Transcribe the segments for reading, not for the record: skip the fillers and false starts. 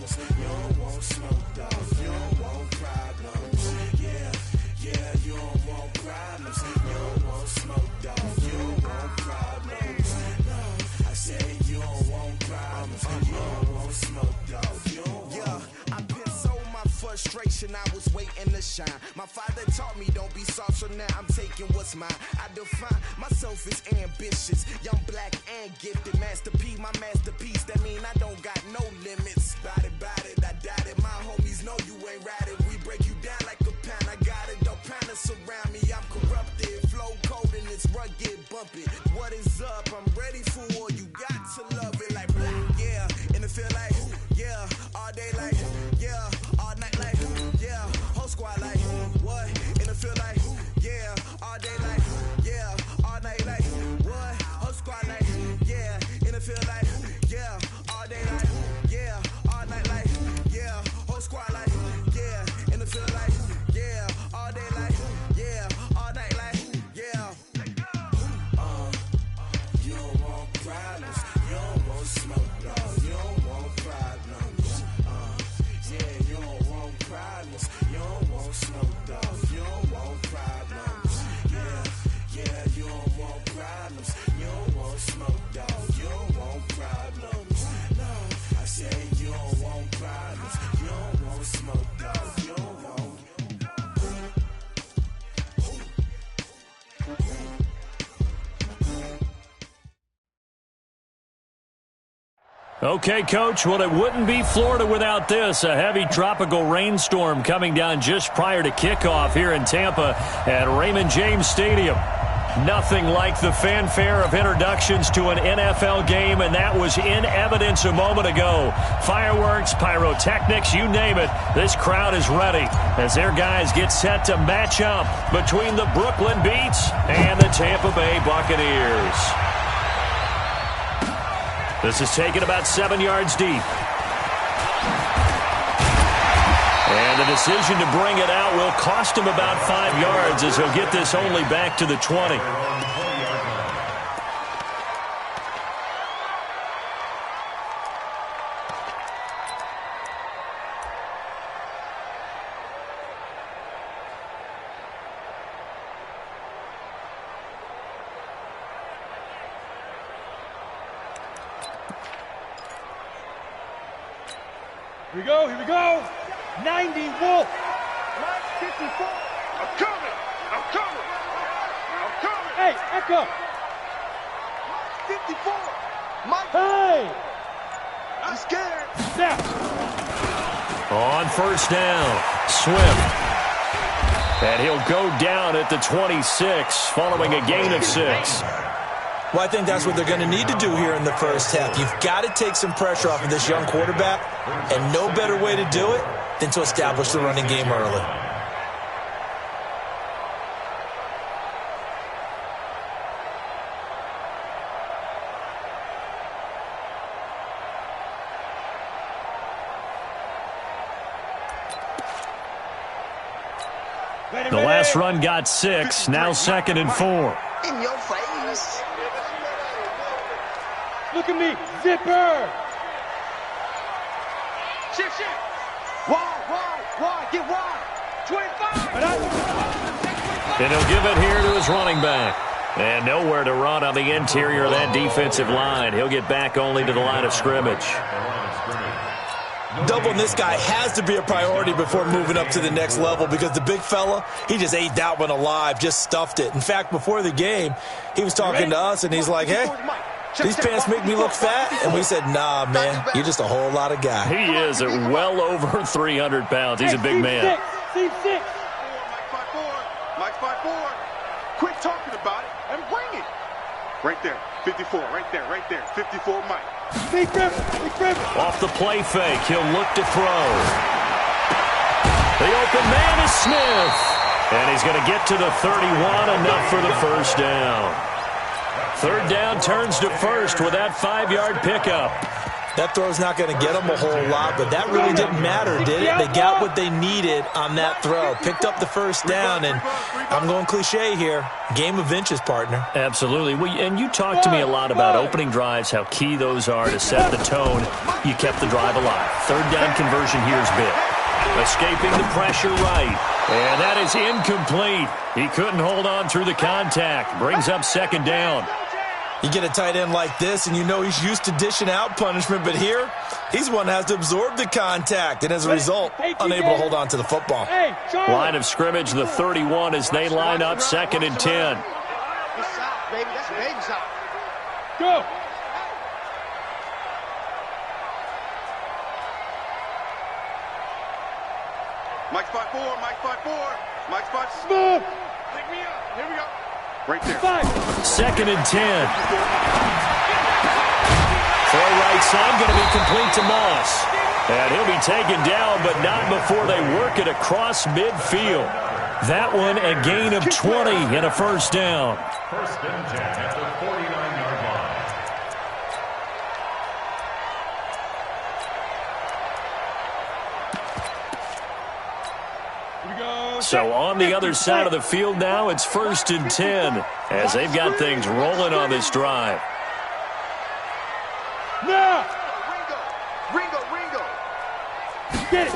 problems. You don't want smoke, dog. You don't want problems. Yeah, yeah, you don't want problems. You don't want smoke, dog. You don't want problems. No, I said you don't want problems. You don't want smoke, dog. You don't want. Yeah, I've been so my frustration, I was waiting to shine. My father taught me don't be soft, so now I'm taking what's mine. I define myself as ambitious, young, black, and gifted. Master P, my masterpiece, that mean I don't got no limits. Bout it, I doubt it. My homies know you ain't ride it. We break you down like a pound. I got it, don't pound it surround me. I'm corrupted, flow cold and it's rugged, bumpy. What is up? I'm ready for war. You got to love it like blah, yeah. And it feel like yeah, all day like yeah, all night like yeah, whole squad like what? And it feel like yeah, all day like yeah, all night like what? Whole squad like yeah, and it feel like yeah, all day like yeah, all night like yeah, whole squad like yeah, and it feel like yeah, all day like yeah, all night like yeah. You don't want problems, you don't want smoke, dog. You don't want problems. Yeah, you don't want problems, you don't want smoke, dog. You don't want problems. Yeah, yeah, you don't want problems, you don't want smoke, dog. You don't want problems. No, I said you don't want problems, you don't want smoke, dog. You don't want. Okay, Coach, well, it wouldn't be Florida without this. A heavy tropical rainstorm coming down just prior to kickoff here in Tampa at Raymond James Stadium. Nothing like the fanfare of introductions to an NFL game, and that was in evidence a moment ago. Fireworks, pyrotechnics, you name it. This crowd is ready as their guys get set to match up between the Brooklyn Beats and the Tampa Bay Buccaneers. This is taken about 7 yards deep. And the decision to bring it out will cost him about 5 yards as he'll get this only back to the 20. Here we go. 90 Wolf. 54. I'm coming. Hey, Echo. 54. Mike. Hey. I'm scared. Snap. On first down, Swift. And he'll go down at the 26 following a gain of 6. Well, I think that's what they're going to need to do here in the first half. You've got to take some pressure off of this young quarterback, and no better way to do it than to establish the running game early. The last run got 6, now 2nd and 4. In your face. Look at me. Zipper. Shift. Wide. Get wide. 25. And he'll give it here to his running back. And nowhere to run on the interior of that defensive line. He'll get back only to the line of scrimmage. Doubling this guy has to be a priority before moving up to the next level because the big fella, he just ate that one alive, just stuffed it. In fact, before the game, he was talking to us, and he's like, hey, these pants make me look fat. And we said, nah, man, you're just a whole lot of guy. He is at well over 300 pounds. He's a big man. C6. Mike 5'4". Quit talking about it and bring it. Right there. 54. Right there. 54 Mike. Big Griffin. Off the play fake, he'll look to throw. The open man is Smith. And he's going to get to the 31, enough for the first down. Third down turns to first with that 5-yard pickup. That throw's not going to get them a whole lot, but that really didn't matter, did it? They got what they needed on that throw. Picked up the first down, and I'm going cliche here. Game of inches, partner. Absolutely. Well, and you talked to me a lot about opening drives, how key those are to set the tone. You kept the drive alive. Third down conversion here is big. Escaping the pressure right. And that is incomplete. He couldn't hold on through the contact. Brings up second down. You get a tight end like this, and you know he's used to dishing out punishment, but here, he's one that has to absorb the contact, and as a result, unable to hold on to the football. Line of scrimmage, the 31, as they line up, 2nd and 10. Baby, that's baby shot. Go. Mike spot 4, Mike spot 4, Mike spot Move. Pick me up. Here we go. Right there. 2nd and 10. Throw right side, going to be complete to Moss. And he'll be taken down, but not before they work it across midfield. That one a gain of 20 and a first down. 1st and 10 at the 49-yard line. So on the other side of the field now, it's 1st and 10 as they've got things rolling on this drive. Now. Ringo. Get it.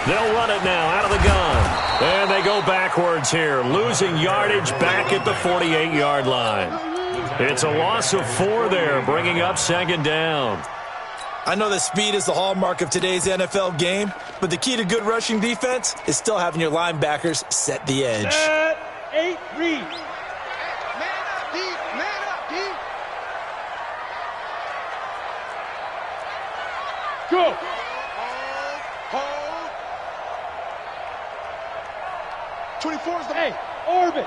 They'll run it now out of the gun. And they go backwards here, losing yardage back at the 48-yard line. It's a loss of 4 there, bringing up 2nd down. I know that speed is the hallmark of today's NFL game, but the key to good rushing defense is still having your linebackers set the edge. 8, read. Man up, D. Man up, D. Go. Hold. 24 is the Hey, orbit.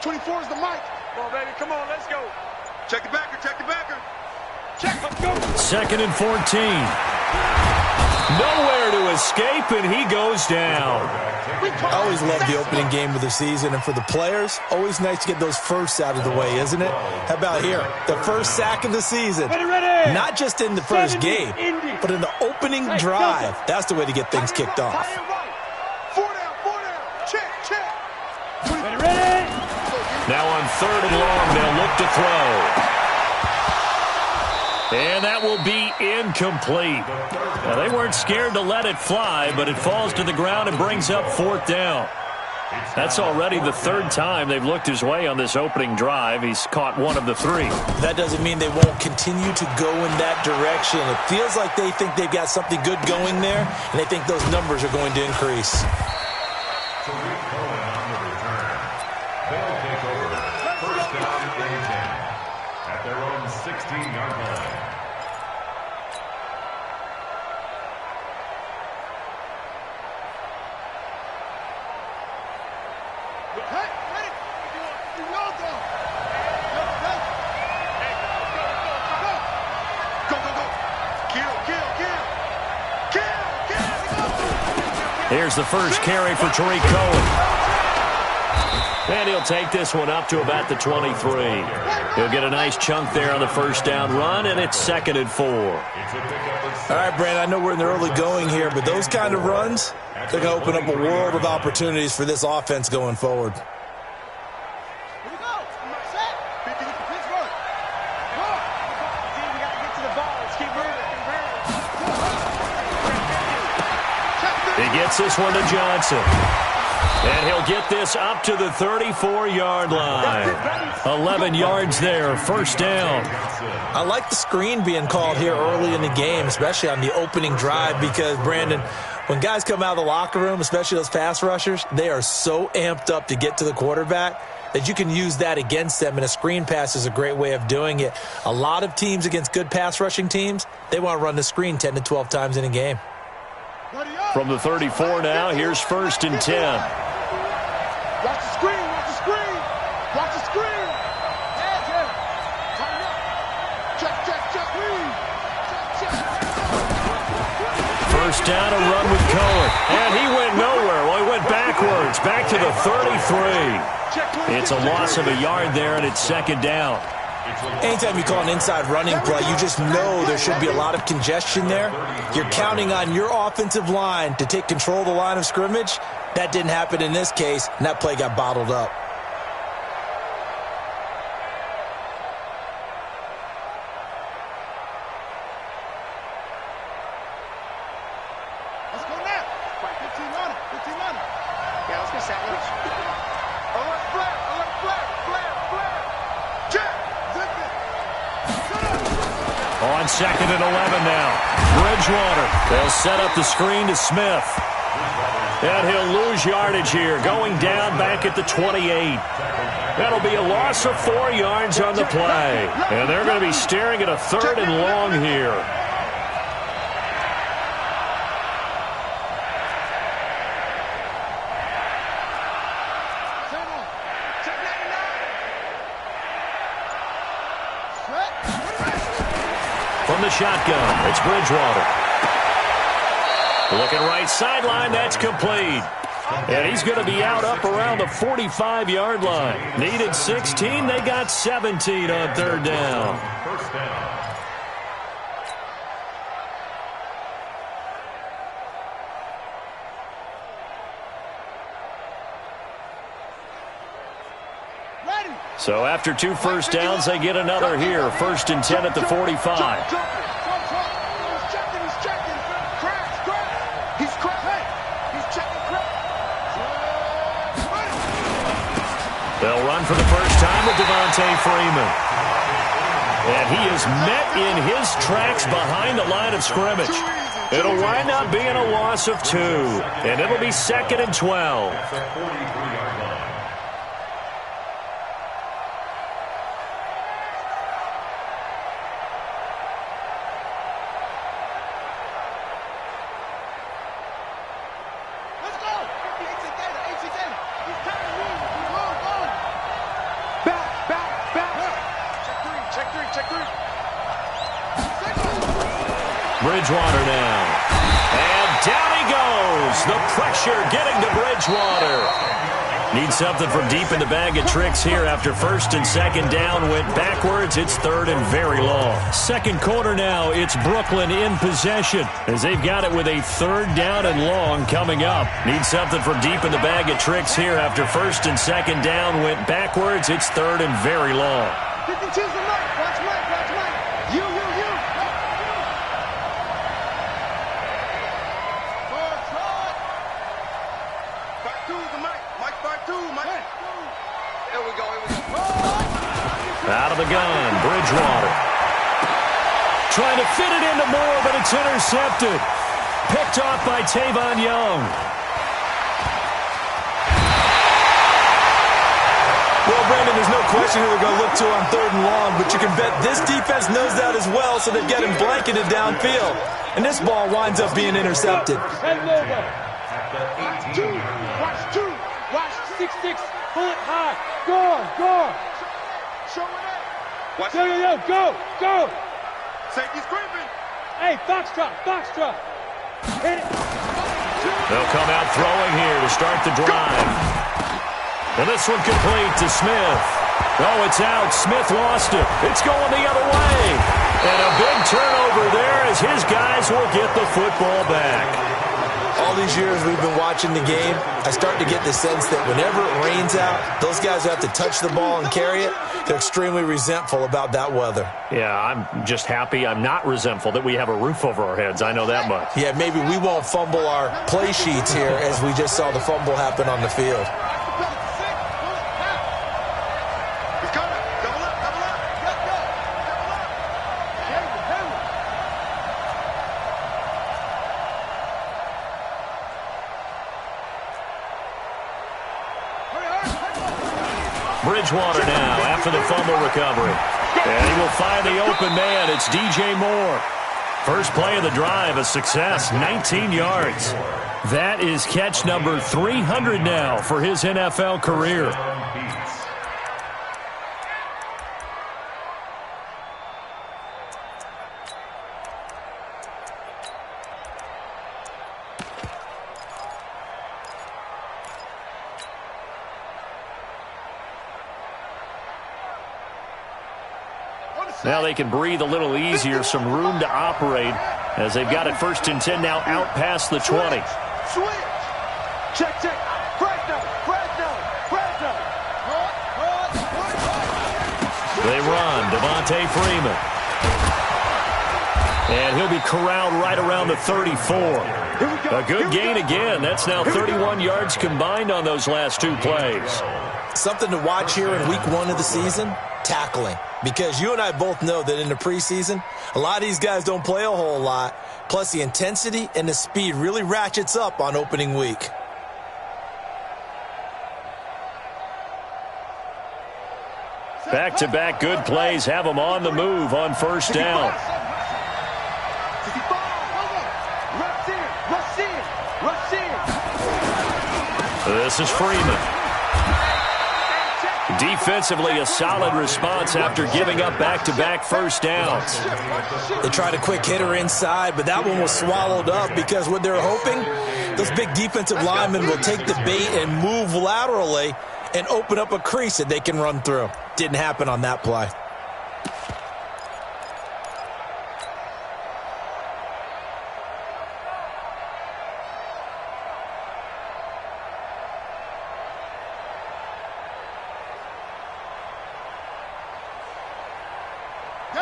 24 is the mic. Come on, baby. Come on, let's go. Check the backer. Check, let's go. 2nd and 14. Nowhere to escape, and he goes down. I always love the opening game of the season, and for the players, always nice to get those firsts out of the way, isn't it? How about here? The first sack of the season. Ready. Not just in the first game, but in the opening drive. That's the way to get things kicked off. 4 down. Check. Ready. Now on 3rd and long, they'll look to throw. And that will be incomplete. Now, they weren't scared to let it fly, but it falls to the ground and brings up 4th down. That's already the 3rd time they've looked his way on this opening drive. He's caught 1 of the 3. That doesn't mean they won't continue to go in that direction. It feels like they think they've got something good going there, and they think those numbers are going to increase. They'll take over 1st down and 10 at their own 16-yard line. Here's the first carry for Tariq Cohen. And he'll take this one up to about the 23. He'll get a nice chunk there on the first down run, and it's 2nd and 4. All right, Brandon, I know we're in the early going here, but those kind of runs, they're going to open up a world of opportunities for this offense going forward. Here we go. Set. 50 with the Pittsburgh. Go. We got to get to the ball. Let's keep moving. He gets this one to Johnson. And he'll get this up to the 34-yard line. 11 yards there, first down. I like the screen being called here early in the game, especially on the opening drive, because, Brandon, when guys come out of the locker room, especially those pass rushers, they are so amped up to get to the quarterback that you can use that against them, and a screen pass is a great way of doing it. A lot of teams against good pass rushing teams, they want to run the screen 10 to 12 times in a game. From the 34 now, here's 1st and 10. Watch the screen. Watch the screen. Check. First down, a run with Cohen. And he went nowhere. Well, he went backwards, back to the 33. It's a loss of a yard there, and it's 2nd down. Anytime you call an inside running play, you just know there should be a lot of congestion there. You're counting on your offensive line to take control of the line of scrimmage. That didn't happen in this case, and that play got bottled up. Let's go now. 15 on it. 15 on it. Yeah, let's get Sack loose. Alert, flare, alert, flare, flare, flare. Check. Zip it. On 2nd and 11 now. Bridgewater. They'll set up the screen to Smith. And he'll lose yardage here, going down back at the 28. That'll be a loss of 4 yards on the play. And they're going to be staring at a 3rd and long here. From the shotgun, it's Bridgewater. Looking right sideline, that's complete. And he's going to be out up around the 45-yard line. Needed 16, they got 17 on 3rd down. First down. So after 2 first downs, they get another here. 1st and 10 at the 45. He's checking. Crash. He's crashing. He's checking crash. They'll run for the first time with Devontae Freeman. And he is met in his tracks behind the line of scrimmage. It'll wind up being a loss of 2. And it'll be 2nd and 12. That's the 43-yard line. Bridgewater now. And down he goes. The pressure getting to Bridgewater. Needs something from deep in the bag of tricks here after 1st and 2nd down went backwards. It's 3rd and very long. 2nd quarter now. It's Brooklyn in possession as they've got it with a 3rd down and long coming up. Needs something from deep in the bag of tricks here after 1st and 2nd down went backwards. It's 3rd and very long. 52's the Mike. Watch Mike. You. Out of the gun, Bridgewater. Trying to fit it into Moore, but it's intercepted. Picked off by Tavon Young. Well, Brandon, there's no question who they're going to look to on 3rd and long, but you can bet this defense knows that as well, so they're getting blanketed downfield. And this ball winds up being intercepted. Watch 2. Watch 6-6. Pull it high. Go. Show it up. Watch yo, go. Safety's creeping. Hey, Foxtrot. Hit it. They'll come out throwing here to start the drive. And this one complete to Smith. Oh, it's out. Smith lost it. It's going the other way. And a big turnover there as his guys will get the football back. All these years we've been watching the game, I start to get the sense that whenever it rains out, those guys who have to touch the ball and carry it, they're extremely resentful about that weather. Yeah, I'm just happy I'm not resentful that we have a roof over our heads. I know that much. Yeah, maybe we won't fumble our play sheets here as we just saw the fumble happen on the field. Bridgewater now after the fumble recovery. And he will find the open man. It's DJ Moore. First play of the drive, a success, 19 yards. That is catch number 300 now for his NFL career. Now they can breathe a little easier, some room to operate as they've got it 1st and 10 now out past the 20. Switch. Check, check. Fresno. They run. Devontae Freeman. And he'll be corralled right around the 34. A good gain again. That's now 31 yards combined on those last 2 plays. Something to watch here in week 1 of the season, tackling. Because you and I both know that in the preseason, a lot of these guys don't play a whole lot. Plus the intensity and the speed really ratchets up on opening week. Back-to-back good plays have them on the move on 1st down. This is Freeman. Defensively, a solid response after giving up back-to-back 1st downs. They tried a quick hitter inside, but that one was swallowed up because what they're hoping, those big defensive linemen will take the bait and move laterally and open up a crease that they can run through. Didn't happen on that play.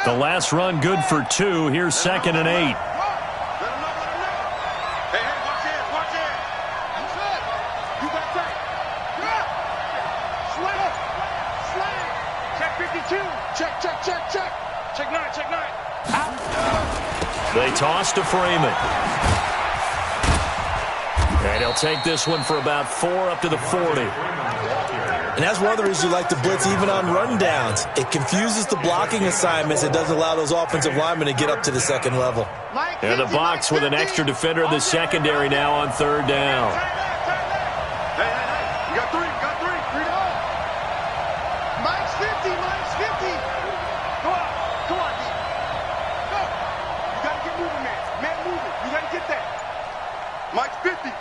The last run good for 2. Here's 2nd and 8. Let him know. Hey, watch it. You got that. Slam. Check 52. Check. Check 9. Out. They toss to Freeman. And he'll take this one for about 4 up to the 40. And that's one of the reasons you like to blitz even on rundowns. It confuses the blocking assignments. It doesn't allow those offensive linemen to get up to the 2nd level. And the box with an extra defender in the secondary now on 3rd down. Hey. You got 3. 3 to go. Mike's 50. Go on, D. Go. You got to get moving, man. Man moving. You got to get that. Mike's 50.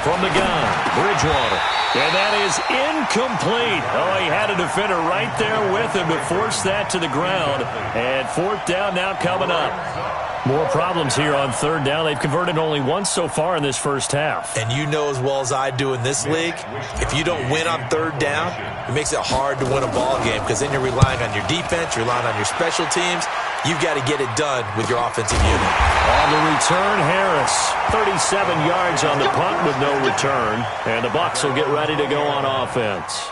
From the gun, Bridgewater. And that is incomplete. Oh, he had a defender right there with him to force that to the ground. And 4th down now coming up. More problems here on 3rd down. They've converted only once so far in this 1st half. And you know as well as I do in this league, if you don't win on 3rd down, it makes it hard to win a ball game because then you're relying on your defense, you're relying on your special teams. You've got to get it done with your offensive unit. On the return, Harris. 37 yards on the punt with no return. And the Bucs will get ready to go on offense.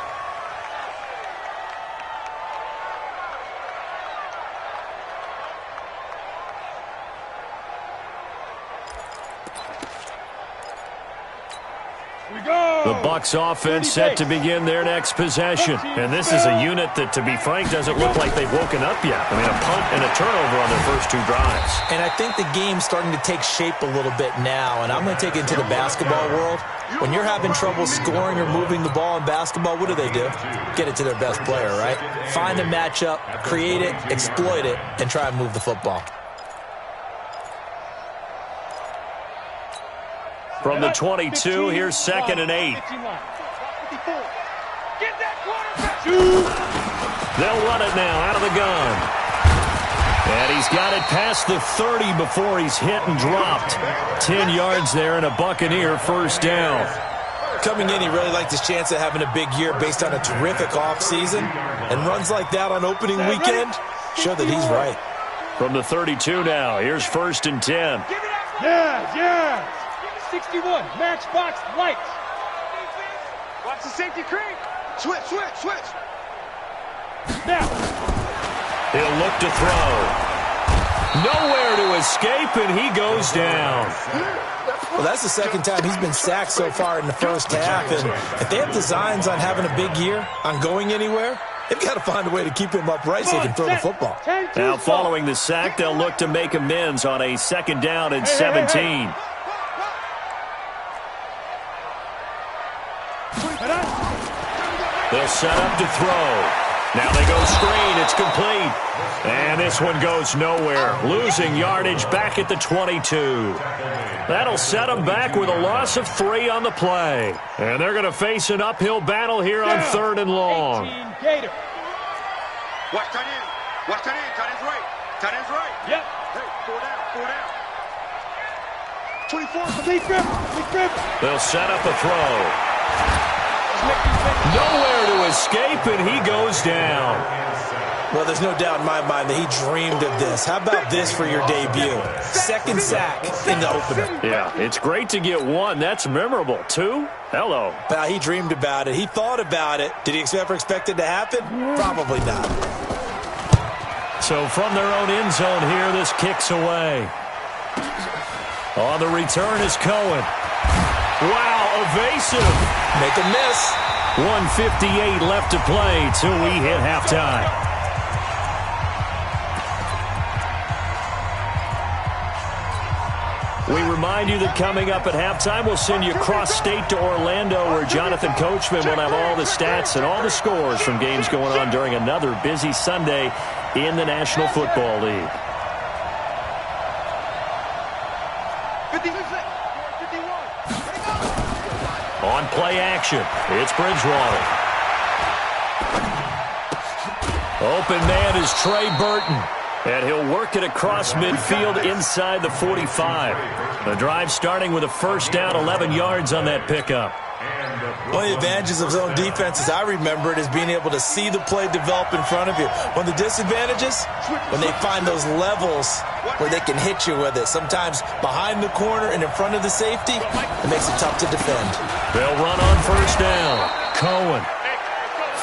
The Bucs offense set to begin their next possession. And this is a unit that, to be frank, doesn't look like they've woken up yet. I mean, a punt and a turnover on their first 2 drives. And I think the game's starting to take shape a little bit now. And I'm going to take it to the basketball world. When you're having trouble scoring or moving the ball in basketball, what do? Get it to their best player, right? Find a matchup, create it, exploit it, and try and move the football. From the 22, here's 2nd and 8. They'll run it now out of the gun. And he's got it past the 30 before he's hit and dropped. 10 yards there and a Buccaneer 1st down. Coming in, he really liked his chance of having a big year based on a terrific offseason. And runs like that on opening weekend show that he's right. From the 32 now, here's 1st and 10. Yeah. 61, matchbox lights. Watch the safety creep. Switch. Now. He'll look to throw. Nowhere to escape, and he goes down. Well, that's the 2nd time he's been sacked so far in the 1st half. And if they have designs on having a big year, on going anywhere, they've got to find a way to keep him upright so he can throw the football. Now, following the sack, they'll look to make amends on a 2nd down and 17. They'll set up to throw. Now they go screen. It's complete. And this one goes nowhere. Losing yardage back at the 22. That'll set them back with a loss of 3 on the play. And they're going to face an uphill battle here on 3rd and long. Watch tight end. Watch tight end. Tight end's right. Tight end's right. Yep. Hey, 4 down. 4 down. 24. Complete grip. Complete grip. They'll set up a throw. Nowhere to escape, and he goes down. Well, there's no doubt in my mind that he dreamed of this. How about this for your debut? Second sack in the opener. Yeah, it's great to get one. That's memorable. Two? Hello. Well, he dreamed about it. He thought about it. Did he ever expect it to happen? Probably not. So from their own end zone here, this kicks away. On the return is Cohen. Wow, evasive. Make a miss. 1:58 left to play till we hit halftime. We remind you that coming up at halftime, we'll send you cross-state to Orlando, where Jonathan Coachman will have all the stats and all the scores from games going on during another busy Sunday in the National Football League. 51. On play action, it's Bridgewater. Open man is Trey Burton. And he'll work it across midfield inside the 45. The drive starting with a first down, 11 yards on that pickup. One of the advantages of zone defense, as I remember it, is being able to see the play develop in front of you. One of the disadvantages, when they find those levels where they can hit you with it, sometimes behind the corner and in front of the safety, it makes it tough to defend. They'll run on first down. Cohen.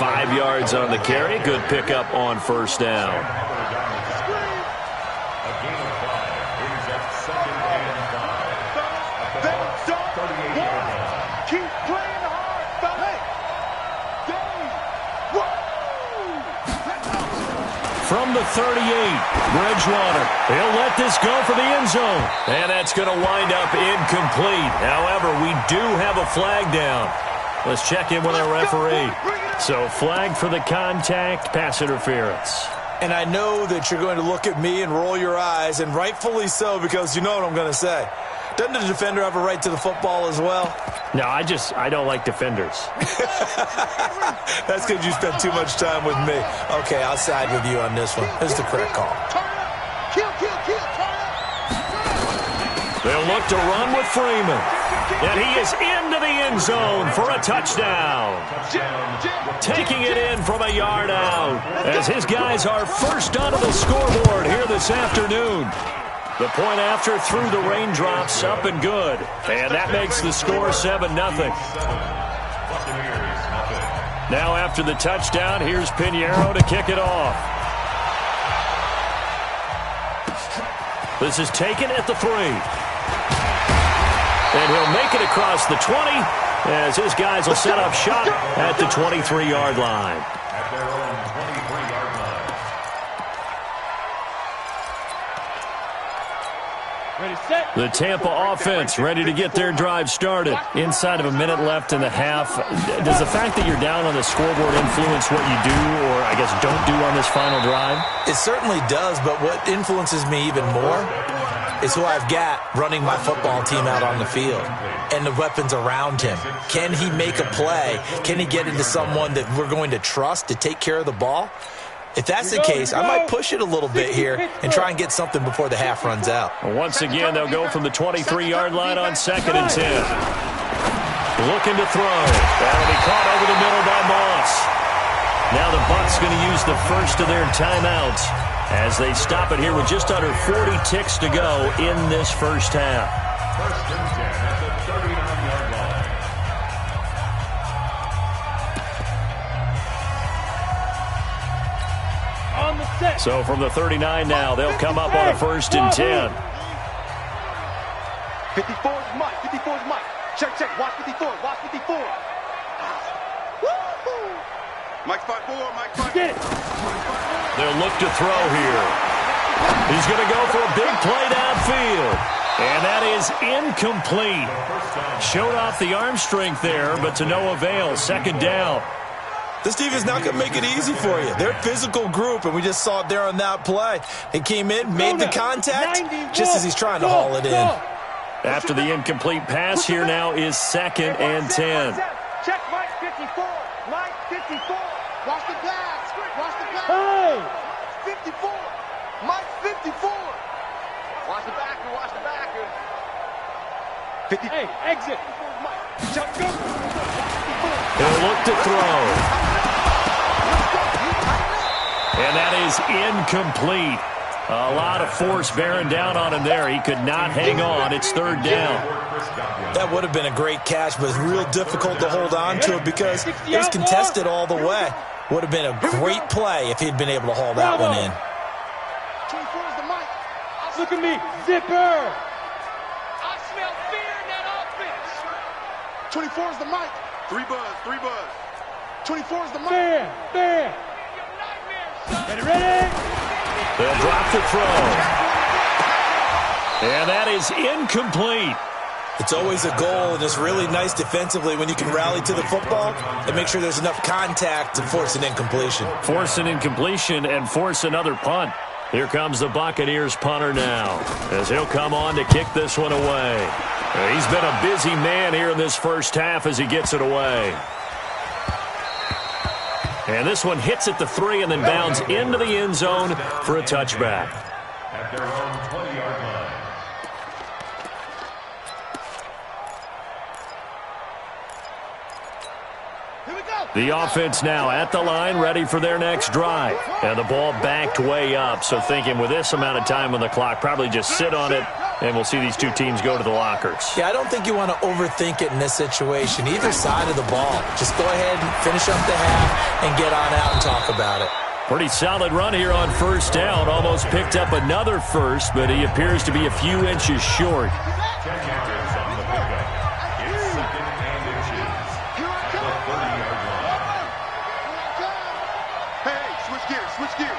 5 yards on the carry. Good pickup on first down. From the 38, Bridgewater. He'll let this go for the end zone. And that's going to wind up incomplete. However, we do have a flag down. Let's check in with our referee. So, flag for the contact, pass interference. And I know that you're going to look at me and roll your eyes, and rightfully so, because you know what I'm going to say. Doesn't the defender have a right to the football as well? No, I don't like defenders. That's because you spent too much time with me. Okay, I'll side with you on this one. This is the correct call. They'll look to run with Freeman. And he is into the end zone for a touchdown. Taking it in from a yard out as his guys are first onto the scoreboard here this afternoon. The point after through the raindrops, up and good. And that makes the score 7-0. Now after the touchdown, here's Pinheiro to kick it off. This is taken at the 3. And he'll make it across the 20 as his guys will set up shop at the 23-yard line. At their own 23-yard line. Ready, set. The Tampa offense ready to get their drive started. Inside of a minute left in the half. Does the fact that you're down on the scoreboard influence what you do, or I guess don't do on this final drive? It certainly does, but what influences me even more is who I've got running my football team out on the field and the weapons around him. Can he make a play? Can he get into someone that we're going to trust to take care of the ball? If that's the case, I might push it a little bit here and try and get something before the half runs out. Once again, they'll go from the 23-yard line on 2nd and 10. Looking to throw. That'll be caught over the middle by Moss. Now the Bucs going to use the first of their timeouts as they stop it here with just under 40 ticks to go in this first half. First and 10 at the 39-yard line. On the set. So from the 39 now, they'll come up on a 1st and 10. 54 is Mike. 54 is Mike. Check, check. Watch 54. Watch 54. Woo-hoo. Mike's 5'4". Mike's 5'4". Get it. They'll look to throw here. He's going to go for a big play downfield. And that is incomplete. Showed off the arm strength there, but to no avail. 2nd down. This team is not going to make it easy for you. They're a physical group, and we just saw it there on that play. He came in, made the contact, just as he's trying to haul it in. After the incomplete pass, here now is 2nd and 10. Check Mike 54. Mike 54. Watch the pass. Watch the pass. Hey! 54. Mike's 54. Watch the backer, watch the backer. 50. Hey, exit. Chuck, go. He'll look to throw. And that is incomplete. A lot of force bearing down on him there. He could not hang on. It's third down. That would have been a great catch, but it's real difficult to hold on to it because it was contested all the way. Would have been a great play if he'd been able to haul that one in. 24 is the mic. Look at me, zipper. I smell fear in that offense. 24 is the mic. 3 buzz, 3 buzz. 24 is the mic. Bam. Ready? They'll drop the throw. And that is incomplete. It's always a goal, and it's really nice defensively when you can rally to the football and make sure there's enough contact to force an incompletion. Force an incompletion and force another punt. Here comes the Buccaneers punter now, as he'll come on to kick this one away. He's been a busy man here in this first half as he gets it away. And this one hits at the 3 and then bounds into the end zone for a touchback. At their own 20-yard line. The offense now at the line, ready for their next drive. And the ball backed way up, so thinking with this amount of time on the clock, probably just sit on it, and we'll see these two teams go to the lockers. Yeah, I don't think you want to overthink it in this situation. Either side of the ball. Just go ahead and finish up the half and get on out and talk about it. Pretty solid run here on first down. Almost picked up another first, but he appears to be a few inches short. 10 yards on the pickup. It's 2nd and inches. The 30-yard line. Hey, switch gears, switch gears.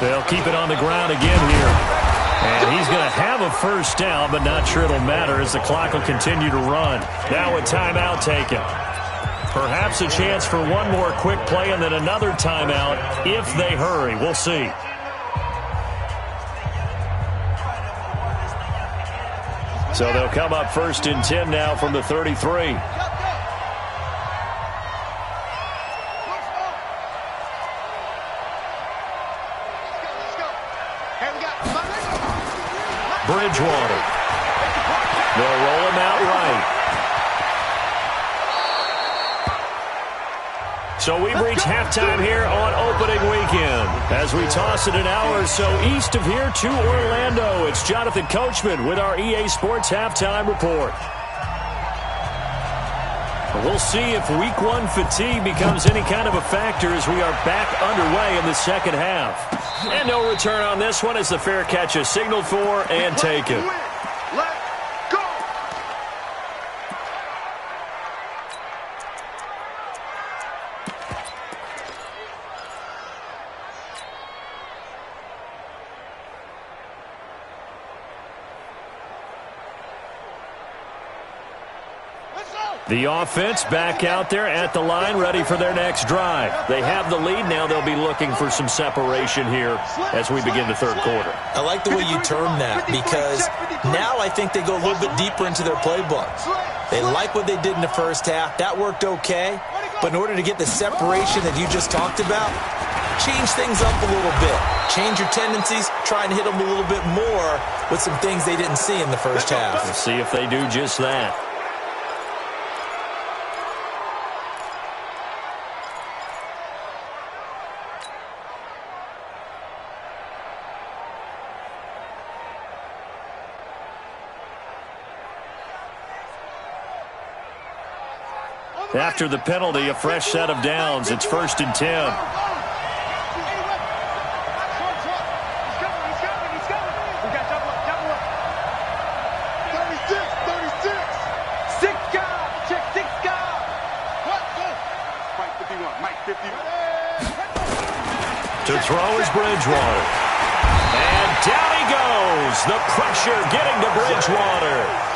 They'll keep it on the ground again here. And he's going to have a first down, but not sure it'll matter as the clock will continue to run. Now a timeout taken. Perhaps a chance for one more quick play and then another timeout if they hurry. We'll see. So they'll come up 1st and 10 now from the 33. Bridgewater. They'll roll him out right. So we've reached halftime here on opening weekend. As we toss it an hour or so east of here to Orlando, it's Jonathan Coachman with our EA Sports Halftime Report. We'll see if Week 1 fatigue becomes any kind of a factor as we are back underway in the second half. And no return on this one as the fair catch is signaled for and taken. Let's go. The offense back out there at the line, ready for their next drive. They have the lead. Now they'll be looking for some separation here as we begin the third quarter. I like the way you term that because now I think they go a little bit deeper into their playbook. They like what they did in the first half. That worked okay. But in order to get the separation that you just talked about, change things up a little bit. Change your tendencies. Try and hit them a little bit more with some things they didn't see in the first half. We'll see if they do just that. After the penalty, a fresh set of downs. It's 1st and 10. To throw is Bridgewater. And down he goes. The pressure getting to Bridgewater.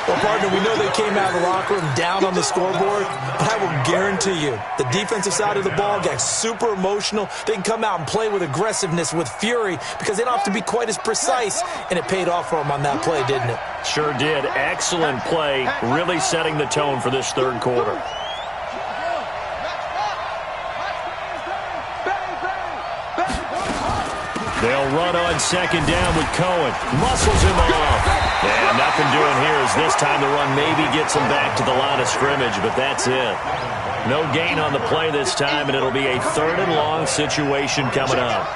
Well, partner, we know they came out of the locker room down on the scoreboard, but I will guarantee you the defensive side of the ball got super emotional. They can come out and play with aggressiveness, with fury, because they don't have to be quite as precise, and it paid off for them on that play, didn't it? Sure did. Excellent play, really setting the tone for this third quarter. They'll run on second down with Cohen. Muscles him off. And nothing doing here as this time the run maybe gets him back to the line of scrimmage, but that's it. No gain on the play this time, and it'll be a 3rd and long situation coming up.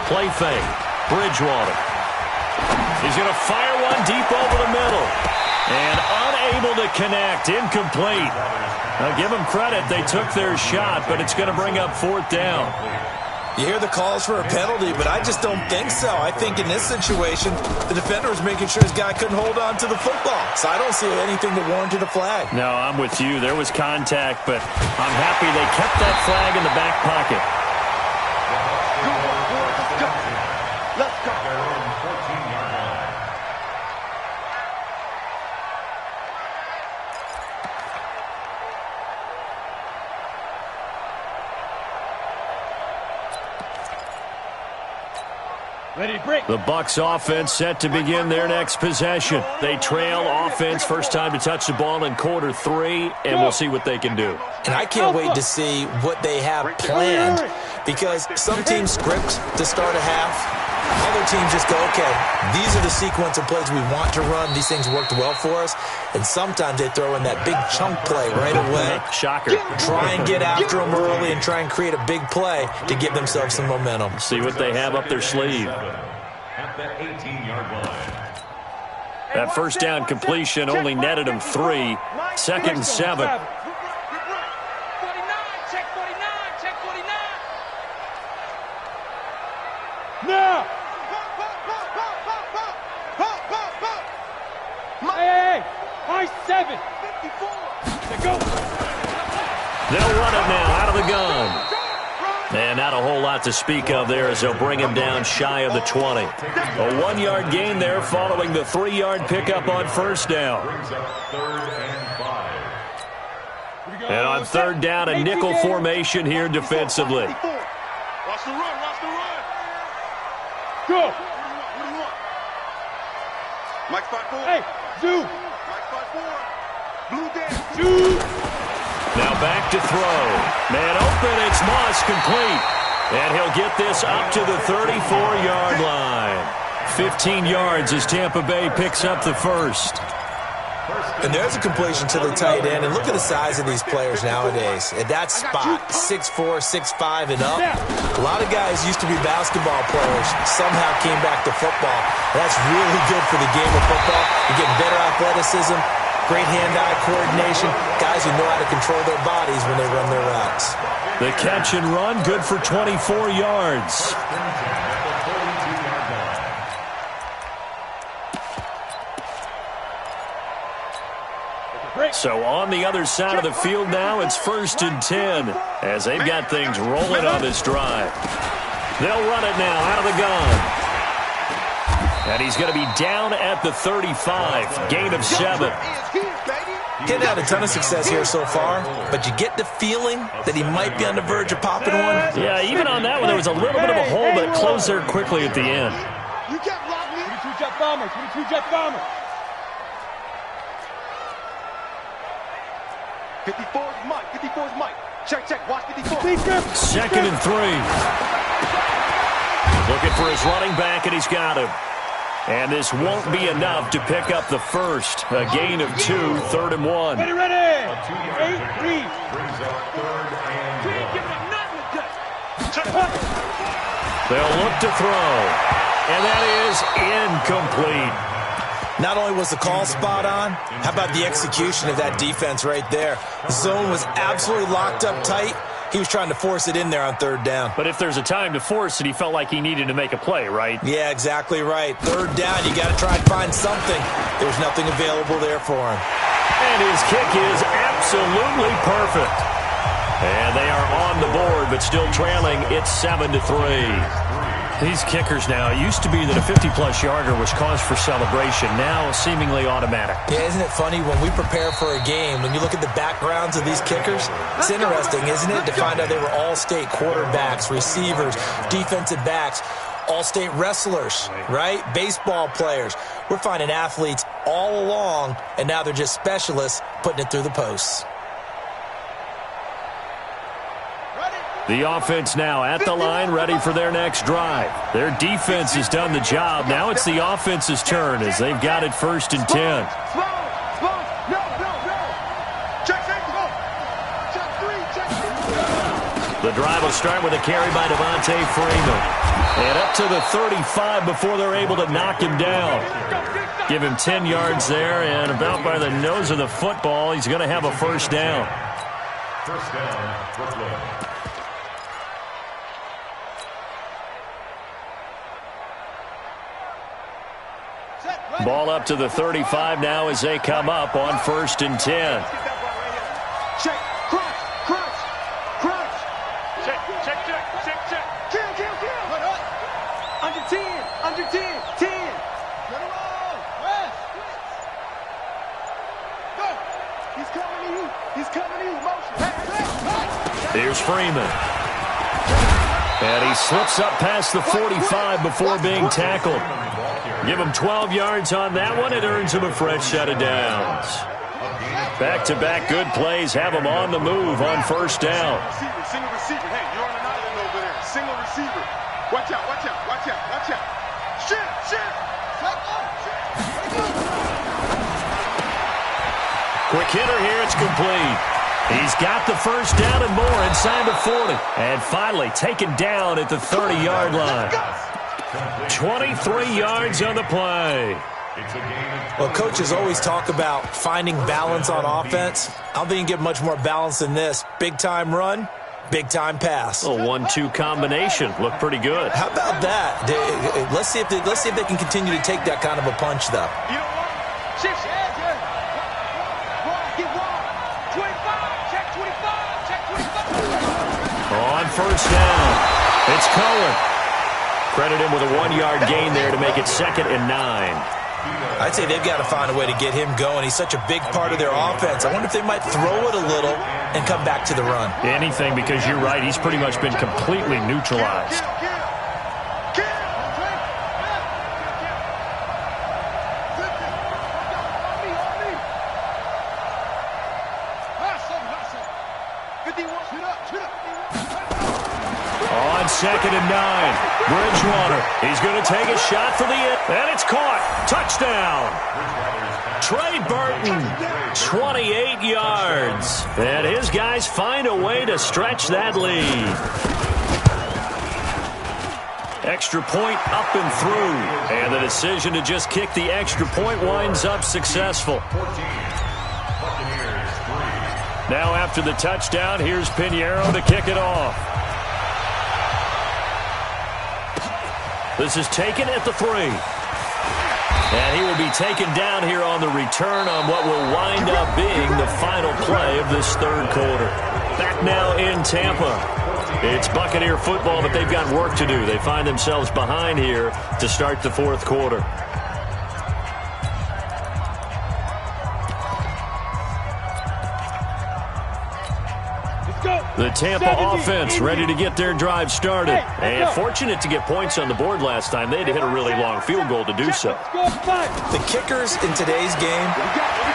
Play fake. Bridgewater. He's going to fire one deep over the middle. And unable to connect. Incomplete. Now, give them credit. They took their shot, but it's going to bring up 4th down. You hear the calls for a penalty, but I just don't think so. I think in this situation, the defender was making sure his guy couldn't hold on to the football. So I don't see anything that warranted a flag. No, I'm with you. There was contact, but I'm happy they kept that flag in the back pocket. Let's go. Ready to break. The Bucs offense set to begin their next possession. They trail offense, first time to touch the ball in quarter 3, and we'll see what they can do. And I can't wait to see what they have planned, because some teams script to start a half. Other teams just go, okay, these are the sequence of plays we want to run. These things worked well for us. And sometimes they throw in that big chunk play right away. Shocker. Try and get after them early and try and create a big play to give themselves some momentum. See what they have up their sleeve. At the 18-yard line. That first down completion only netted him 3. 2nd and 7. Now! Hey, high 7. 54. Go. They'll run it now out of the gun. And not a whole lot to speak of there as they'll bring him down shy of the 20. A 1-yard gain there following the 3-yard pickup on first down. Brings up 3rd and 5. And on 3rd down, a nickel formation here defensively. Watch the run, watch the run. Go. What do you want? Mike spot 4. Hey, Zoo. Mike spot 4. Blue down. Zoo. Now back to throw. Man open, it's Moss, complete. And he'll get this up to the 34-yard line. 15 yards as Tampa Bay picks up the first. And there's a completion to the tight end. And look at the size of these players nowadays. At that spot, 6'4", 6'5", and up. A lot of guys used to be basketball players, somehow came back to football. That's really good for the game of football. You're getting better athleticism, great hand-eye coordination, guys who know how to control their bodies when they run their routes. The catch and run, good for 24 yards. So on the other side of the field now, it's 1st and 10 as they've got things rolling on this drive. They'll run it now out of the gun. And he's going to be down at the 35, gain of 7. He's had a ton of success here so far, but you get the feeling that he might be on the verge of popping one. Yeah, even on that one, there was a little bit of a hole, but closed there quickly at the end. You can't block me. 22 Jet Bomber, 22 Jet Bomber. 54's Mike, 54's Mike. Check, check, watch 54. 2nd and 3. Looking for his running back, and he's got him. And this won't be enough to pick up the first. A gain of 2, 3rd and 1. Ready, ready. 8, please. Brings up 3rd and 1. They'll look to throw. And that is incomplete. Not only was the call spot on, how about the execution of that defense right there? The zone was absolutely locked up tight. He was trying to force it in there on 3rd down. But if there's a time to force it, he felt like he needed to make a play, right? Yeah, exactly right. 3rd down, you got to try and find something. There's nothing available there for him. And his kick is absolutely perfect. And they are on the board, but still trailing. It's 7-3. These kickers now, it used to be that a 50-plus yarder was cause for celebration. Now, seemingly automatic. Yeah, isn't it funny when we prepare for a game, when you look at the backgrounds of these kickers, it's interesting, isn't it, to find out they were all-state quarterbacks, receivers, defensive backs, all-state wrestlers, right? Baseball players. We're finding athletes all along, and now they're just specialists putting it through the posts. The offense now at the line, ready for their next drive. Their defense has done the job. Now it's the offense's turn as they've got it 1st and 10. The drive will start with a carry by Devontae Freeman. And up to the 35 before they're able to knock him down. Give him 10 yards there, and about by the nose of the football, he's going to have a 1st down. First down, Brooklyn. Ball up to the 35 now as they come up on 1st and 10. Check, crunch, crunch, crunch. Check, check, check, check, check. Kill, kill, kill. Under 10, under 10, 10. Let him roll. Rest. Go. He's coming to you. He's coming to you. Motion. Hey. Here's Freeman. And he slips up past the 45 before being tackled. Give him 12 yards on that one. It earns him a fresh set of downs. Back-to-back good plays have him on the move on 1st down. Single receiver. Hey, you're on an island over there. Single receiver. Watch out, watch out, watch out, watch out. Shit, shit. Quick hitter here. It's complete. He's got the 1st down and more inside the 40. And finally taken down at the 30-yard line. 23 yards on the play. Well, coaches always talk about finding balance on offense. I don't think you can get much more balance than this. Big-time run, big-time pass. A 1-2 combination. Looked pretty good. How about that? Let's see if they can continue to take that kind of a punch, though. You know what? Shift. Get wide. 25. Check 25. Check 25. On 1st down, it's Cohen. Credit him with a 1-yard gain there to make it 2nd and 9. I'd say they've got to find a way to get him going. He's such a big part of their offense. I wonder if they might throw it a little and come back to the run. Anything, because you're right. He's pretty much been completely neutralized. On 2nd and 9, Bridgewater. He's going to take a shot for the end, and it's caught. Touchdown. Trey Burton, 28 yards. And his guys find a way to stretch that lead. Extra point up and through. And the decision to just kick the extra point winds up successful. Now after the touchdown, here's Pinheiro to kick it off. This is taken at the 3. And he will be taken down here on the return on what will wind up being the final play of this 3rd quarter. Back now in Tampa. It's Buccaneer football, but they've got work to do. They find themselves behind here to start the 4th quarter. The Tampa offense ready to get their drive started. And fortunate to get points on the board last time. They had to hit a really long field goal to do so. The kickers in today's game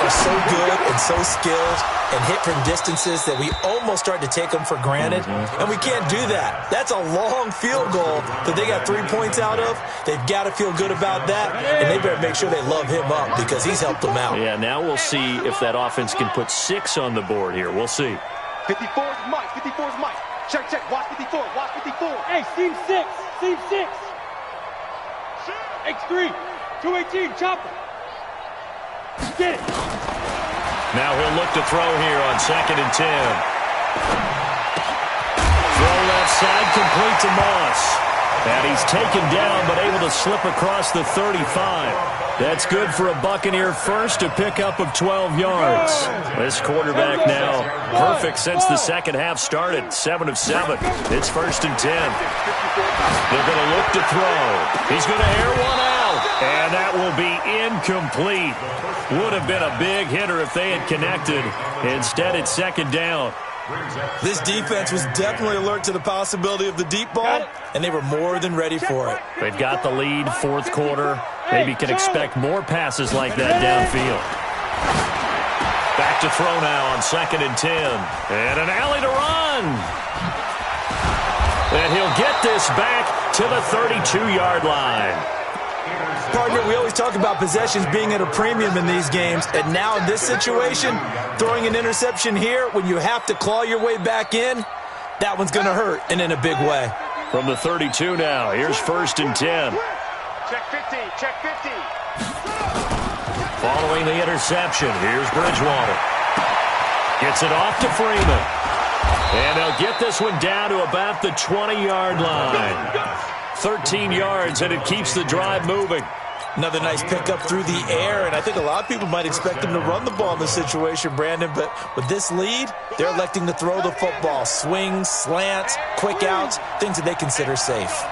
are so good and so skilled and hit from distances that we almost start to take them for granted. And we can't do that. That's a long field goal that they got 3 points out of. They've got to feel good about that. And they better make sure they love him up because he's helped them out. Yeah, now we'll see if that offense can put 6 on the board here. We'll see. 54's Mike. 54's Mike. Check, check. Watch 54. Watch 54. Hey, seam 6. Seam 6. X3. 218. Chopper. Get it. Now he'll look to throw here on 2nd and 10. Throw left side complete to Moss. And he's taken down but able to slip across the 35. That's good for a Buccaneer first, a pickup of 12 yards. This quarterback now perfect since the second half started. 7 of 7. It's 1st and 10. They're going to look to throw. He's going to air one out. And that will be incomplete. Would have been a big hitter if they had connected. Instead, it's 2nd down. This defense was definitely alert to the possibility of the deep ball, and they were more than ready for it. They've got the lead, 4th quarter. Maybe can expect more passes like that downfield. Back to throw now on 2nd and 10. And an alley to run. And he'll get this back to the 32-yard line. Partner, we always talk about possessions being at a premium in these games, and now in this situation, throwing an interception here when you have to claw your way back in, that one's going to hurt, and in a big way. From the 32 now, here's 1st and 10. Check 50, check 50. Following the interception, here's Bridgewater. Gets it off to Freeman. And they'll get this one down to about the 20-yard line. 13 yards, and it keeps the drive moving. Another nice pickup through the air, and I think a lot of people might expect him to run the ball in this situation, Brandon, but with this lead, they're electing to throw the football. Swings, slants, quick outs, things that they consider safe.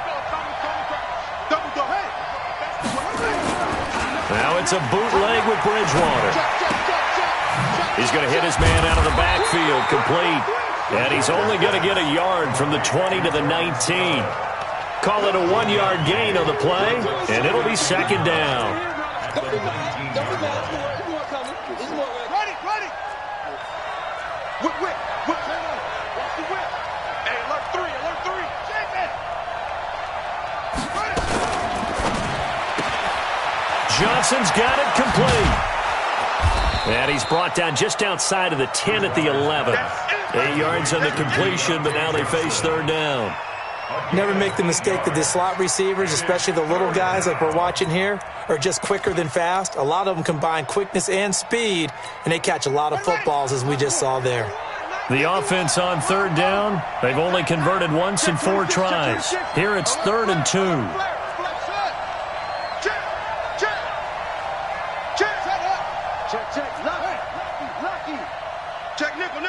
Now it's a bootleg with Bridgewater. He's going to hit his man out of the backfield, complete. And he's only going to get a yard from the 20 to the 19. Call it a 1-yard gain on the play, and it'll be 2nd down. Ready. Whip. Watch the whip. Hey, alert 3. Chase it. Johnson's got it complete. And he's brought down just outside of the 10 at the 11. 8 yards on the completion, but now they face 3rd down. Never make the mistake that the slot receivers, especially the little guys like we're watching here, are just quicker than fast. A lot of them combine quickness and speed, and they catch a lot of footballs, as we just saw there. The offense on 3rd down, they've only converted once in 4 tries. Here it's 3rd and 2. Check. Lucky. Check nickel.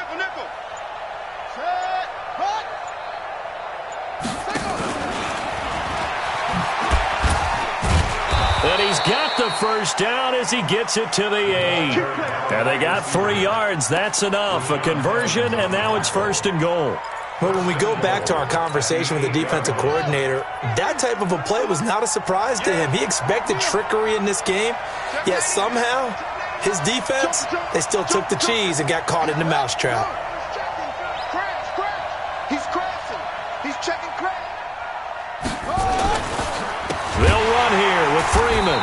Set. Hot. And he's got the 1st down as he gets it to the 8. And they got 3 yards. That's enough. A conversion, and now it's 1st and goal. Well, when we go back to our conversation with the defensive coordinator, that type of a play was not a surprise to him. He expected trickery in this game, yet somehow his defense, they still took the cheese and got caught in the mousetrap. He's crashing. He's checking crash. They'll run here with Freeman.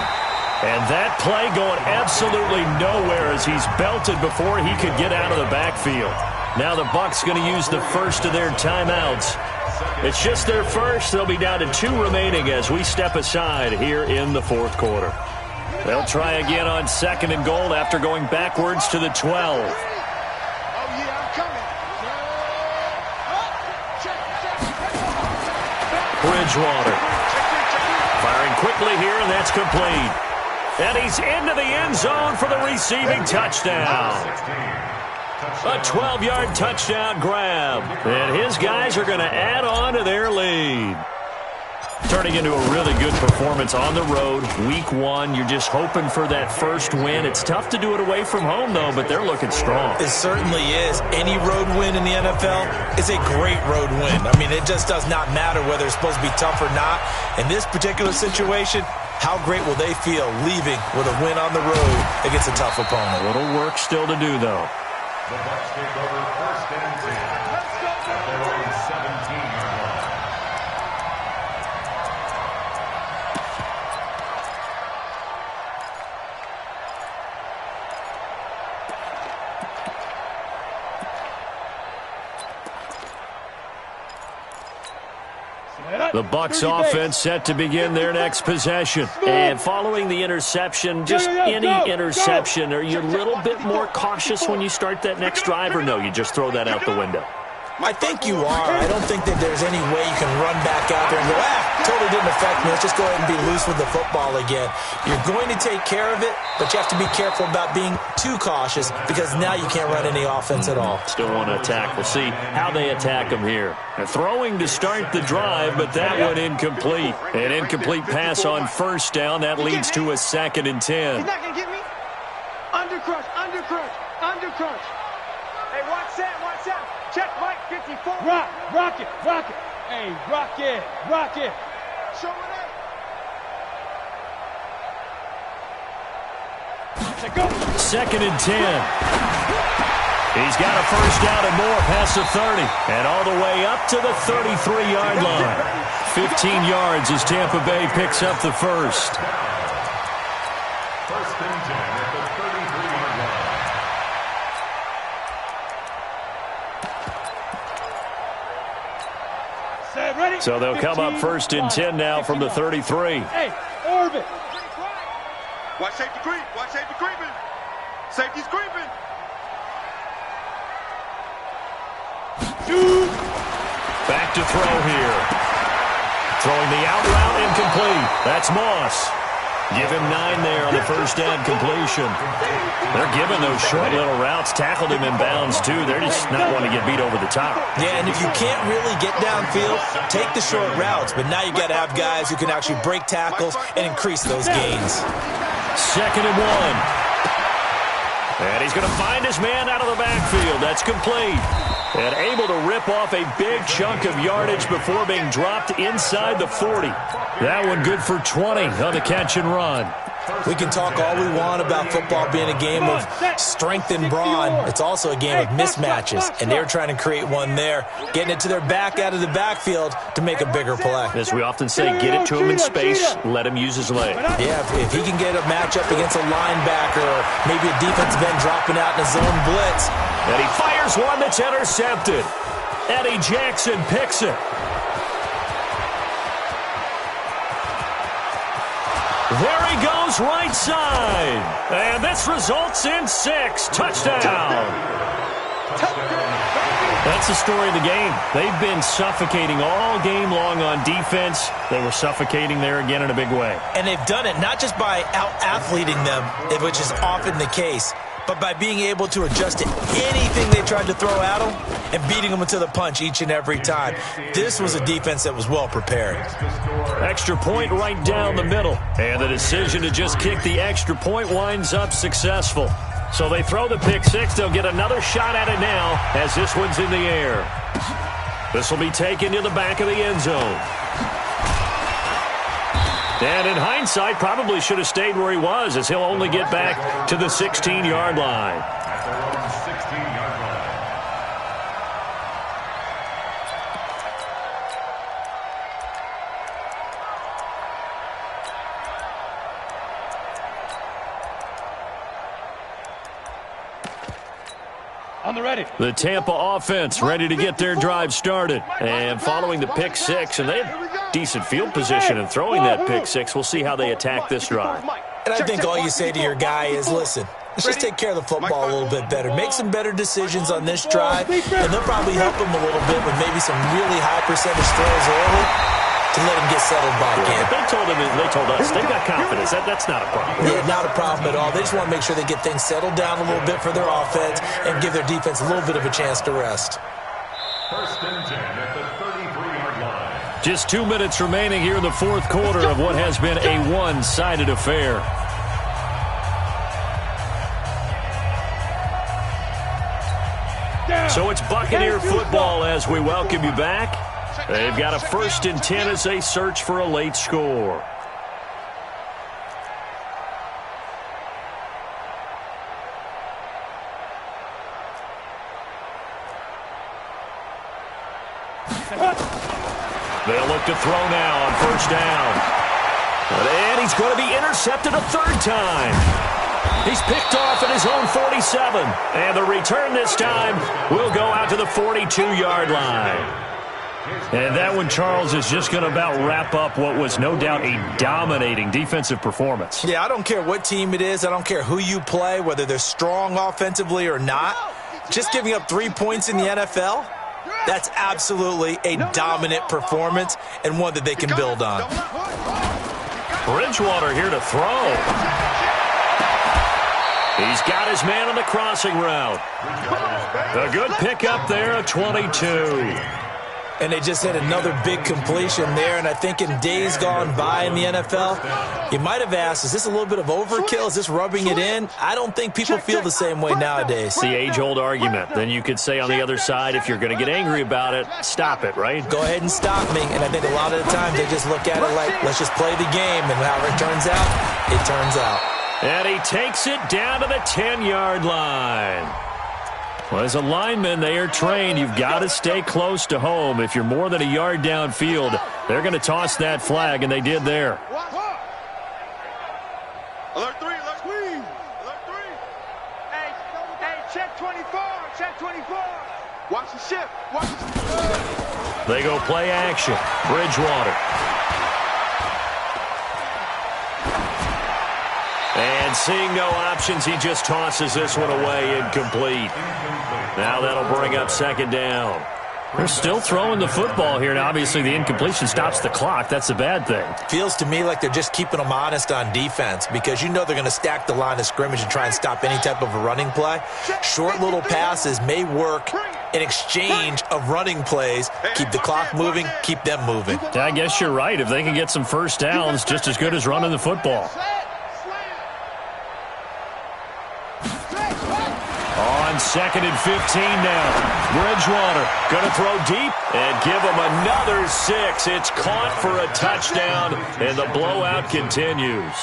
And that play going absolutely nowhere as he's belted before he could get out of the backfield. Now the Bucs going to use the first of their timeouts. It's just their first. They'll be down to 2 remaining as we step aside here in the 4th quarter. They'll try again on 2nd and goal after going backwards to the 12. Oh, yeah, I'm coming. Bridgewater. Firing quickly here, and that's complete. And he's into the end zone for the receiving touchdown. A 12-yard touchdown grab. And his guys are going to add on to their lead. Turning into a really good performance on the road. Week 1, you're just hoping for that first win. It's tough to do it away from home, though, but they're looking strong. It certainly is. Any road win in the NFL is a great road win. I mean, it just does not matter whether it's supposed to be tough or not. In this particular situation, how great will they feel leaving with a win on the road against a tough opponent? A little work still to do, though. The Bucs take over 1st and 10 at their own 17-yard line. The Bucs offense set to begin their next possession. And following the interception, just any interception, are you a little bit more cautious when you start that next drive, or no, you just throw that out the window? I think you are. I don't think that there's any way you can run back out there and go, totally didn't affect me. Let's just go ahead and be loose with the football again. You're going to take care of it, but you have to be careful about being too cautious because now you can't run any offense at all. Still want to attack. We'll see how they attack them here. They're throwing to start the drive, but that one incomplete. An incomplete pass on 1st down. That leads to a 2nd and 10. He's not going to get me. Under crunch. Hey, watch that. Check Mike 54. Rock it. Hey, rock it. Show it up. Check go. 2nd and 10. He's got a first down and more past the 30. And all the way up to the 33-yard line. 15 yards as Tampa Bay picks up the first. First and 10 at the 33-yard line. Ready? So they'll come up first and 10 now from the 33. Hey, Orbit. Watch safety creep. Watch safety creeping. Safety's creeping. Back to throw here. Throwing the out route incomplete. That's Moss. Give him 9 there on the first down completion. They're giving those short little routes. Tackled him in bounds, too. They're just not wanting to get beat over the top. Yeah, and if you can't really get downfield, take the short routes. But now you got to have guys who can actually break tackles and increase those gains. Second and 1. And he's going to find his man out of the backfield. That's complete. And able to rip off a big chunk of yardage before being dropped inside the 40. That one good for 20 on the catch and run. We can talk all we want about football being a game of strength and brawn. It's also a game of mismatches, and they're trying to create one there, getting it to their back out of the backfield to make a bigger play. As we often say, get it to him in space, let him use his leg. Yeah, if he can get a matchup against a linebacker or maybe a defensive end dropping out in a zone blitz. And he fires one that's intercepted. Eddie Jackson picks it. There he goes, right side. And this results in 6. Touchdown. That's the story of the game. They've been suffocating all game long on defense. They were suffocating there again in a big way. And they've done it not just by out-athleting them, which is often the case, but by being able to adjust to anything they tried to throw at them and beating them to the punch each and every time. This was a defense that was well prepared. Extra point right down the middle. And the decision to just kick the extra point winds up successful. So they throw the pick 6. They'll get another shot at it now as this one's in the air. This will be taken to the back of the end zone. And in hindsight, probably should have stayed where he was, as he'll only get back to the 16-yard line. At their own 16-yard line. On the ready. The Tampa offense ready to get their drive started. And following the pick 6, and they have decent field position in throwing that pick 6. We'll see how they attack this drive. And I think all you say to your guy is, listen, let's just take care of the football a little bit better. Make some better decisions on this drive, and they'll probably help him a little bit with maybe some really high percentage throws early to let him get settled back in. They told us they've got confidence. That's not a problem. Yeah, not a problem at all. They just want to make sure they get things settled down a little bit for their offense and give their defense a little bit of a chance to rest. First and 10 at the 33-yard line. Just 2 minutes remaining here in the fourth quarter of what has been a one-sided affair. So it's Buccaneer football as we welcome you back. They've got a first and 10 as they search for a late score. They'll look to throw now on first down. And he's going to be intercepted a third time. He's picked off at his own 47. And the return this time will go out to the 42-yard line. And that one, Charles, is just going to about wrap up what was no doubt a dominating defensive performance. Yeah, I don't care what team it is. I don't care who you play, whether they're strong offensively or not. Just giving up 3 points in the NFL, that's absolutely a dominant performance and one that they can build on. Bridgewater here to throw. He's got his man on the crossing route. A good pickup there at 22. And they just had another big completion there. And I think in days gone by in the NFL, you might have asked, is this a little bit of overkill? Is this rubbing it in? I don't think people feel the same way nowadays. The age-old argument. Then you could say on the other side, if you're going to get angry about it, stop it, right? Go ahead and stop me. And I think a lot of the times they just look at it like, let's just play the game. And however it turns out, it turns out. And he takes it down to the 10-yard line. Well, as a lineman, they are trained. You've got to stay close to home. If you're more than a yard downfield, they're going to toss that flag, and they did there. Alert 3, alert 3. Alert 3. Hey, check 24, check 24. Watch the ship. Watch the ship. They go play action. Bridgewater. And seeing no options, he just tosses this one away, incomplete. Now that'll bring up second down. They're still throwing the football here, and obviously the incompletion stops the clock. That's a bad thing. Feels to me like they're just keeping them honest on defense because you know they're going to stack the line of scrimmage and try and stop any type of a running play. Short little passes may work in exchange of running plays. Keep the clock moving, keep them moving. I guess you're right. If they can get some first downs, just as good as running the football. On 2nd and 15 now. Bridgewater going to throw deep and give them another 6. It's caught for a touchdown, and the blowout continues.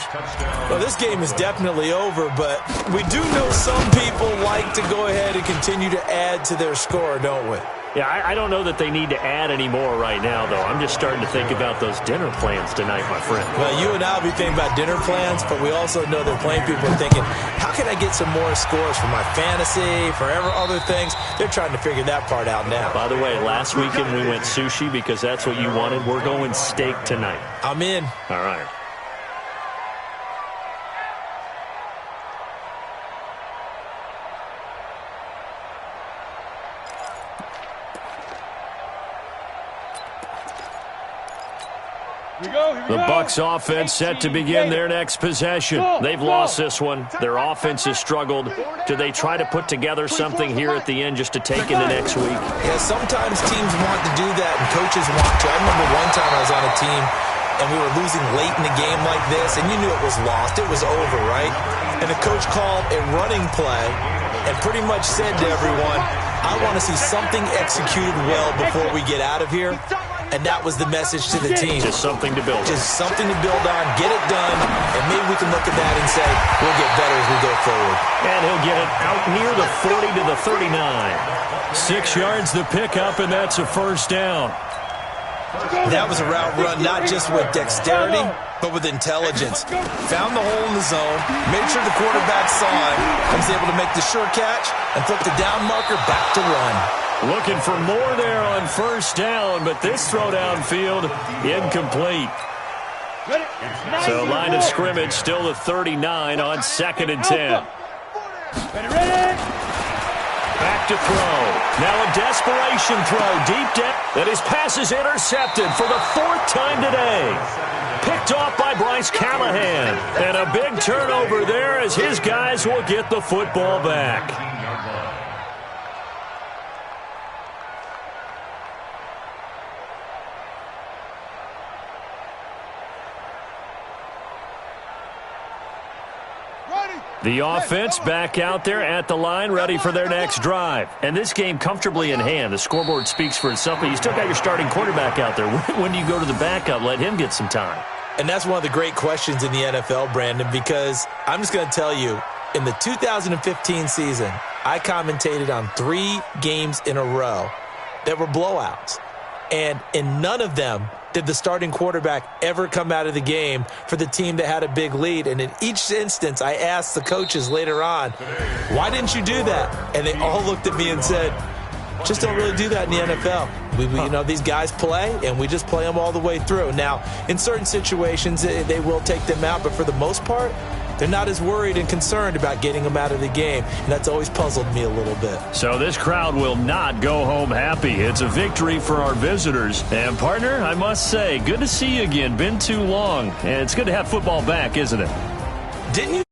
Well, this game is definitely over, but we do know some people like to go ahead and continue to add to their score, don't we? Yeah, I don't know that they need to add any more right now, though. I'm just starting to think about those dinner plans tonight, my friend. Well, you and I will be thinking about dinner plans, but we also know they're playing people are thinking, how can I get some more scores for my fantasy, for other things? They're trying to figure that part out now. By the way, last weekend we went sushi because that's what you wanted. We're going steak tonight. I'm in. All right. The Bucs offense set to begin their next possession. They've lost this one. Their offense has struggled. Do they try to put together something here at the end just to take into next week? Yeah, sometimes teams want to do that and coaches want to. I remember one time I was on a team and we were losing late in the game like this, and you knew it was lost. It was over, right? And the coach called a running play and pretty much said to everyone, I want to see something executed well before we get out of here. And that was the message to the team. Just something to build on. Just something to build on, get it done, and maybe we can look at that and say, we'll get better as we go forward. And he'll get it out near the 40 to the 39. 6 yards the pickup, and that's a first down. That was a route run not just with dexterity, but with intelligence. Found the hole in the zone, made sure the quarterback saw him, and was able to make the sure catch and flip the down marker back to run. Looking for more there on first down, but this throw downfield incomplete. So line of scrimmage still the 39 on 2nd and 10. Back to throw. Now a desperation throw deep down. And his pass is intercepted for the 4th time today. Picked off by Bryce Callahan. And a big turnover there as his guys will get the football back. The offense back out there at the line, ready for their next drive. And this game comfortably in hand. The scoreboard speaks for itself, but you still got your starting quarterback out there. When do you go to the backup? Let him get some time. And that's one of the great questions in the NFL, Brandon, because I'm just going to tell you, in the 2015 season, I commentated on 3 games in a row that were blowouts. And in none of them did the starting quarterback ever come out of the game for the team that had a big lead. And in each instance, I asked the coaches later on, why didn't you do that? And they all looked at me and said, just don't really do that in the NFL. You know, these guys play, and we just play them all the way through. Now, in certain situations, they will take them out, but for the most part, they're not as worried and concerned about getting them out of the game, and that's always puzzled me a little bit. So this crowd will not go home happy. It's a victory for our visitors. And, partner, I must say, good to see you again. Been too long, and it's good to have football back, isn't it? Didn't you